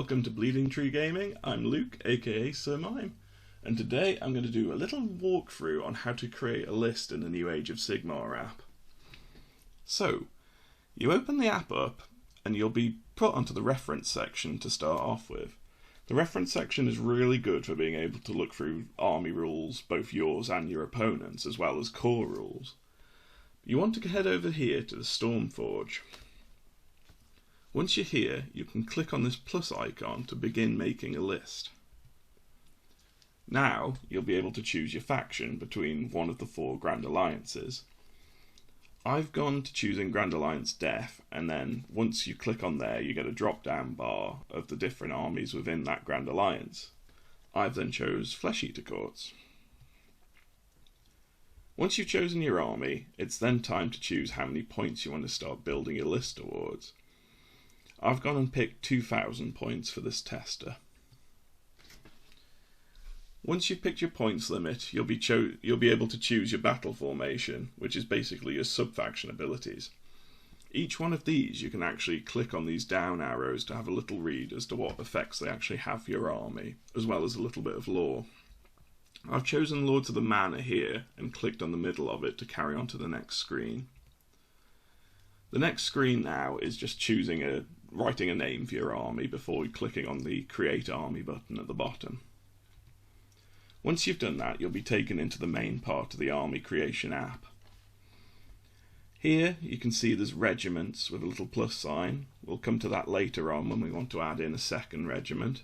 Welcome to Bleeding Tree Gaming. I'm Luke, aka SirMime, and today I'm going to do a little walkthrough on how to create a list in the new Age of Sigmar app. So, you open the app up and you'll be put onto the reference section to start off with. The reference section is really good for being able to look through army rules, both yours and your opponent's, as well as core rules. You want to head over here to the Stormforge. Once you're here, you can click on this plus icon to begin making a list. Now, you'll be able to choose your faction between one of the 4 Grand Alliances. I've gone to choosing Grand Alliance Death, and then once you click on there, you get a drop-down bar of the different armies within that Grand Alliance. I've then chose Flesh Eater Courts. Once you've chosen your army, it's then time to choose how many points you want to start building your list towards. I've gone and picked 2,000 points for this tester. Once you've picked your points limit, you'll be able to choose your battle formation, which is basically your sub-faction abilities. Each one of these you can actually click on these down arrows to have a little read as to what effects they actually have for your army, as well as a little bit of lore. I've chosen Lords of the Manor here and clicked on the middle of it to carry on to the next screen. The next screen now is just writing a name for your army before clicking on the Create Army button at the bottom. Once you've done that, you'll be taken into the main part of the army creation app. Here you can see there's regiments with a little plus sign. We'll come to that later on when we want to add in a second regiment.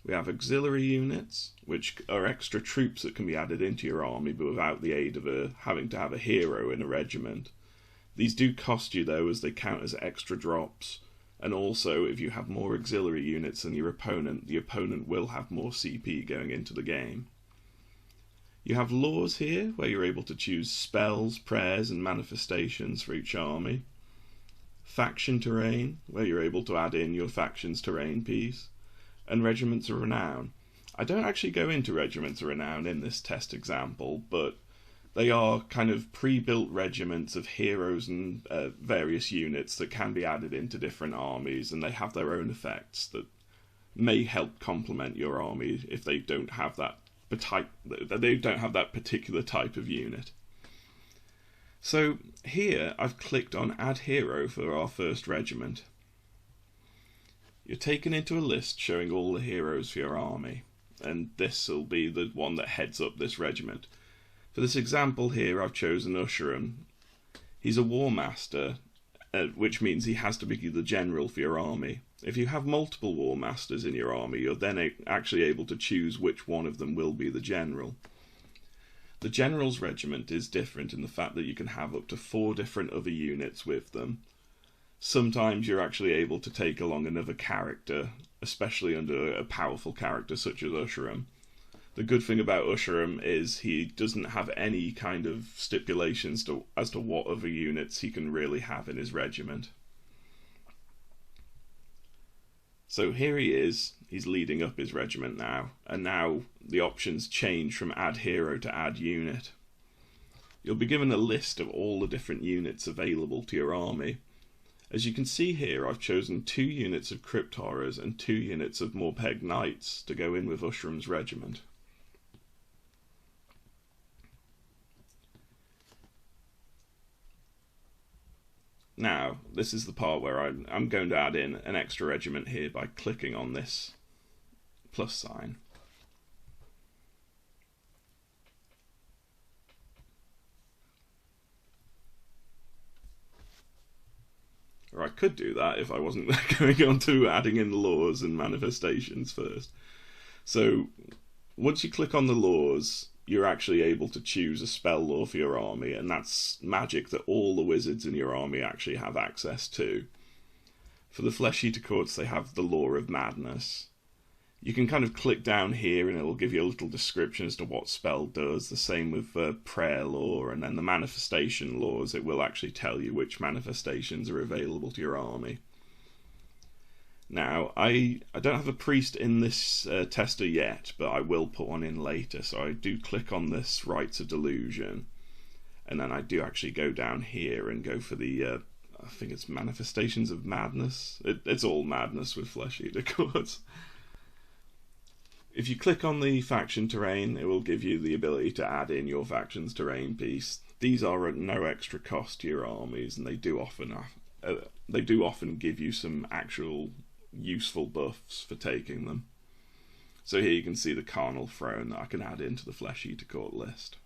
We have auxiliary units, which are extra troops that can be added into your army but without the aid of having to have a hero in a regiment. These do cost you though, as they count as extra drops. And also, if you have more auxiliary units than your opponent, the opponent will have more CP going into the game. You have laws here, where you're able to choose spells, prayers and manifestations for each army. Faction terrain, where you're able to add in your faction's terrain piece. And regiments of renown. I don't actually go into regiments of renown in this test example, but they are kind of pre-built regiments of heroes and various units that can be added into different armies, and they have their own effects that may help complement your army if they don't have that particular type of unit. So here I've clicked on Add Hero for our first regiment. You're taken into a list showing all the heroes for your army, and this will be the one that heads up this regiment. For this example here, I've chosen Usherum. He's a War Master, which means he has to be the general for your army. If you have multiple War Masters in your army, you're then actually able to choose which one of them will be the general. The General's Regiment is different in the fact that you can have up to 4 different other units with them. Sometimes you're actually able to take along another character, especially under a powerful character such as Usherum. The good thing about Usherum is he doesn't have any kind of stipulations as to what other units he can really have in his regiment. So here he is, he's leading up his regiment now, and now the options change from Add Hero to Add Unit. You'll be given a list of all the different units available to your army. As you can see here, I've chosen 2 units of Crypt Horrors and 2 units of Morpeg Knights to go in with Usherum's regiment. Now, this is the part where I'm going to add in an extra regiment here by clicking on this plus sign. Or I could do that if I wasn't going on to adding in laws and manifestations first. So, once you click on the laws, you're actually able to choose a spell lore for your army, and that's magic that all the wizards in your army actually have access to. For the Flesh Eater Courts, they have the Lore of Madness. You can kind of click down here and it will give you a little description as to what spell does. The same with prayer lore, and then the manifestation laws, it will actually tell you which manifestations are available to your army. Now, I don't have a priest in this tester yet, but I will put one in later, so I do click on this Rites of Delusion, and then I do actually go down here and go for the I think it's Manifestations of Madness. It's all madness with Flesh Eater Cords. If you click on the faction terrain, it will give you the ability to add in your faction's terrain piece. These are at no extra cost to your armies, and they do often give you some actual useful buffs for taking them. So here you can see the Carnal Throne that I can add into the Flesh Eater Court list.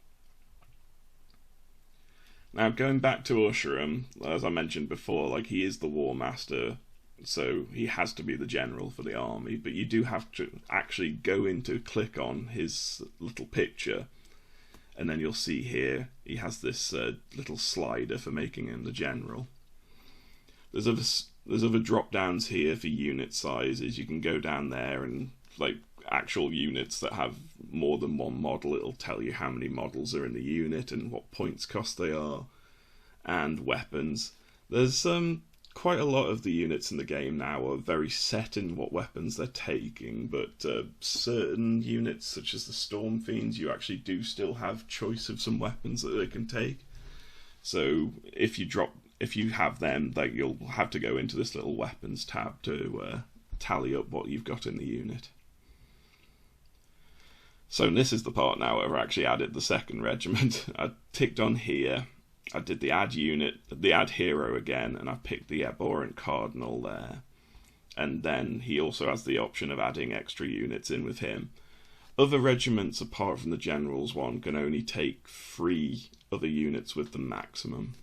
Now, going back to Usherim, as I mentioned before, like, he is the War Master, so he has to be the general for the army, but you do have to actually go in to click on his little picture, and then you'll see here he has this little slider for making him the general. There's other drop downs here for unit sizes. You can go down there and, like, actual units that have more than one model, it'll tell you how many models are in the unit and what points cost they are, and weapons. There's quite a lot of the units in the game now are very set in what weapons they're taking, but certain units, such as the Storm Fiends, you actually do still have choice of some weapons that they can take. So if you have them, like, you'll have to go into this little weapons tab to tally up what you've got in the unit. So this is the part now where I've actually added the second regiment. I ticked on here, I did the add unit, the add hero again, and I picked the Abhorrent Cardinal there. And then he also has the option of adding extra units in with him. Other regiments, apart from the General's one, can only take 3 other units with the maximum.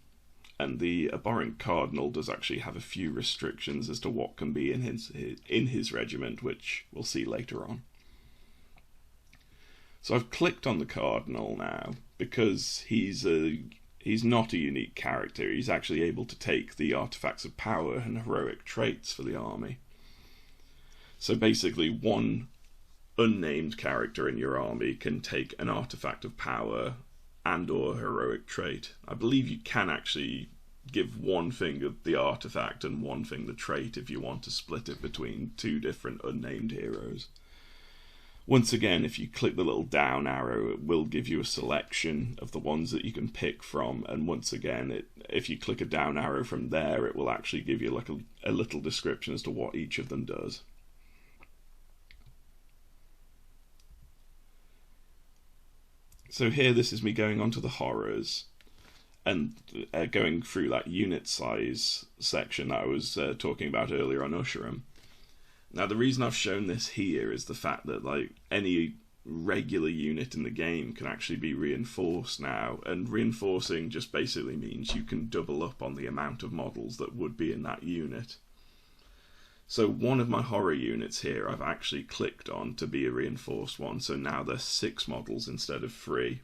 And the Abhorrent Cardinal does actually have a few restrictions as to what can be in his regiment, which we'll see later on. So I've clicked on the Cardinal now, because he's not a unique character. He's actually able to take the Artifacts of Power and Heroic Traits for the army. So basically, one unnamed character in your army can take an Artifact of Power and or Heroic Trait. I believe you can actually give one thing the artifact and one thing the trait if you want to split it between 2 different unnamed heroes. Once again, if you click the little down arrow, it will give you a selection of the ones that you can pick from, and once again, if you click a down arrow from there, it will actually give you like a little description as to what each of them does. So here, this is me going on to the horrors, and going through that unit size section that I was talking about earlier on Usherim. Now, the reason I've shown this here is the fact that, like, any regular unit in the game can actually be reinforced now, and reinforcing just basically means you can double up on the amount of models that would be in that unit. So one of my horror units here I've actually clicked on to be a reinforced one, so now there's 6 models instead of 3.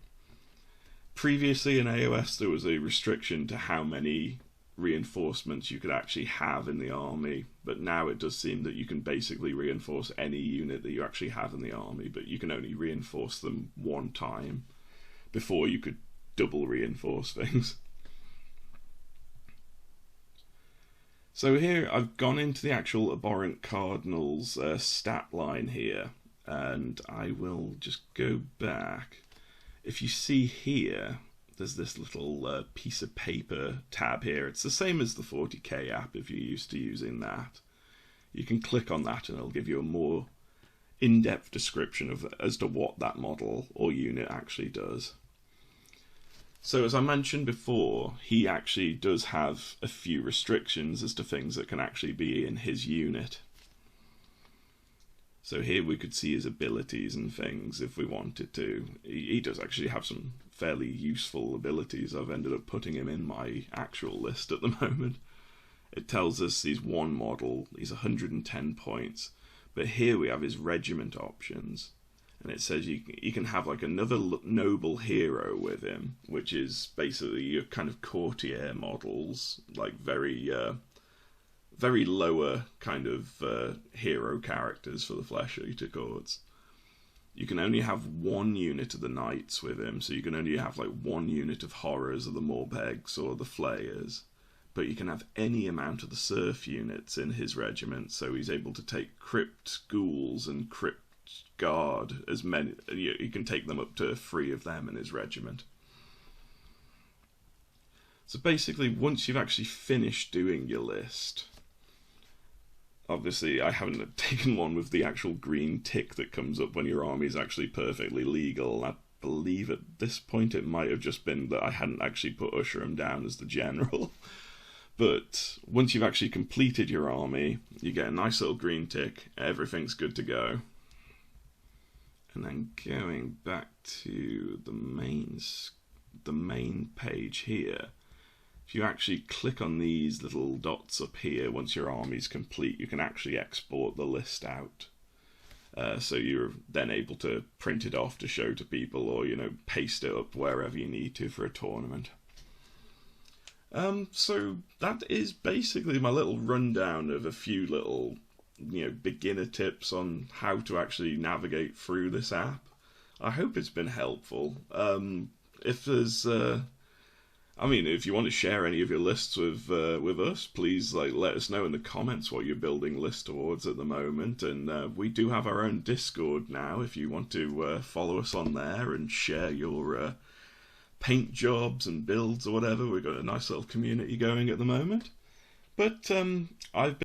Previously in AoS there was a restriction to how many reinforcements you could actually have in the army, but now it does seem that you can basically reinforce any unit that you actually have in the army, but you can only reinforce them one time. Before, you could double reinforce things. So here I've gone into the actual Abhorrent Cardinal's stat line here, and I will just go back. If you see here, there's this little piece of paper tab here. It's the same as the 40k app if you're used to using that. You can click on that and it'll give you a more in-depth description as to what that model or unit actually does. So as I mentioned before, he actually does have a few restrictions as to things that can actually be in his unit. So here we could see his abilities and things if we wanted to. He does actually have some fairly useful abilities. I've ended up putting him in my actual list at the moment. It tells us he's 1 model, he's 110 points, but here we have his regiment options, and it says you can have like another noble hero with him, which is basically your kind of courtier models, like very lower kind of hero characters for the Flesh Eater Courts. You can only have 1 unit of the Knights with him, so you can only have like 1 unit of Horrors or the Morpegs or the Flayers. But you can have any amount of the Serf units in his regiment, so he's able to take Crypt Ghouls and Crypt Guard, as many. You can take them up to 3 of them in his regiment. So basically, once you've actually finished doing your list, obviously I haven't taken one with the actual green tick that comes up when your army is actually perfectly legal. I believe at this point it might have just been that I hadn't actually put Usherim down as the general. But once you've actually completed your army, you get a nice little green tick, everything's good to go. And then going back to the main page here, if you actually click on these little dots up here, once your army's complete, you can actually export the list out. So you're then able to print it off to show to people, or, you know, paste it up wherever you need to for a tournament. So that is basically my little rundown of a few little, you know, beginner tips on how to actually navigate through this app. I hope it's been helpful. If there's if you want to share any of your lists with us, please let us know in the comments what you're building lists towards at the moment. And we do have our own Discord now, if you want to follow us on there and share your paint jobs and builds or whatever. We've got a nice little community going at the moment. But I've been